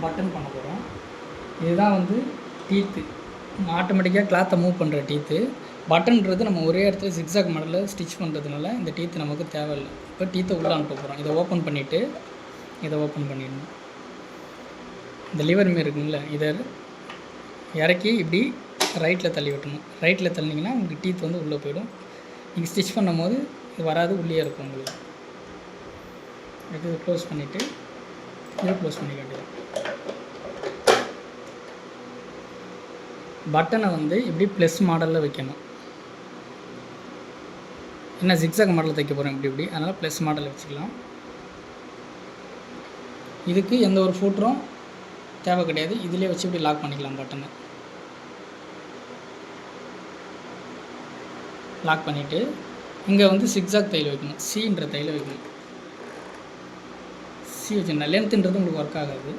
Button பண்ண போகிறோம். இதுதான் வந்து டீத்து, ஆட்டோமேட்டிக்காக கிளாத்தை மூவ் பண்ணுற டீத்து. பட்டன்றது நம்ம ஒரே இடத்துல ஜிக்ஸாக் மாடலில் ஸ்டிச் பண்ணுறதுனால இந்த டீத்து நமக்கு தேவையில்லை. இப்போ டீத்தை உள்ளே அனுப்ப போகிறோம். இதை ஓப்பன் பண்ணிவிட்டு இதை ஓப்பன் பண்ணிடணும். இந்த லிவர் மாரி இருக்குங்கள, இதை இறக்கி இப்படி ரைட்டில் தள்ளி விட்டணும். ரைட்டில் தள்ளிங்கன்னா உங்களுக்கு டீத் வந்து உள்ளே போயிடும். நீங்கள் ஸ்டிச் பண்ணும் போது இது வராது, உள்ளே இருக்கும் உங்களுக்கு. இது க்ளோஸ் பண்ணிவிட்டு இதை க்ளோஸ் பண்ணிக்க வேண்டியது. பட்டனை வந்து இப்படி ப்ளஸ் மாடலில் வைக்கணும். என்ன ஜிக்ஸாக் மாடலில் தைக்க போகிறோம் இப்படி, அதனால் ப்ளஸ் மாடலில் வச்சுக்கலாம். இதுக்கு எந்த ஒரு ஃபூட்டரும் தேவை கிடையாது. இதிலே வச்சு இப்படி லாக் பண்ணிக்கலாம். பட்டனை லாக் பண்ணிவிட்டு இங்கே வந்து ஜிக்ஸாக் தையல் வைக்கணும். சின்ற தையல் வைக்கணும். சி வச்சுருந்தா லென்த்துன்றது உங்களுக்கு ஒர்க் ஆகாது.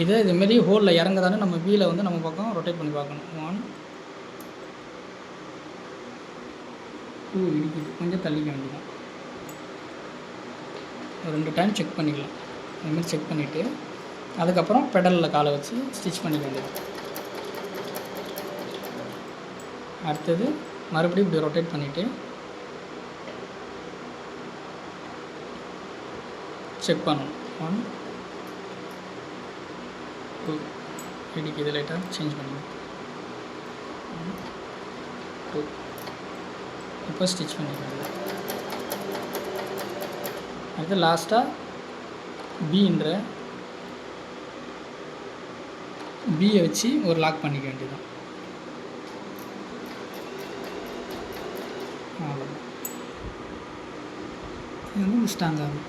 இதை இதுமாரி ஹோலில் இறங்குதானே நம்ம வீலை வந்து நம்ம பக்கம் ரொட்டேட் பண்ணி பார்க்கணும். 1 2 இடிக்குது, கொஞ்சம் தள்ளிக்க வேண்டியதான். ஒரு 2 டைம் செக் பண்ணிக்கலாம். அதுமாதிரி செக் பண்ணிவிட்டு அதுக்கப்புறம் பெடலில் காலை வச்சு ஸ்டிச் பண்ணிக்க வேண்டியது. அடுத்தது மறுபடியும் இப்படி ரொட்டேட் பண்ணிவிட்டு செக் பண்ணணும். 1 2 இடிக்குது, லைட்டாக சேஞ்ச் பண்ணிக்கலாம். 1 2 இப்போ ஸ்டிச் பண்ணிக்கலாம். அடுத்து லாஸ்ட்டாக பியை வச்சு ஒரு லாக் பண்ணிக்க வேண்டியதுதான். அவ்வளோதான். இது வந்து ஸ்ட்ராங் ஆகும்.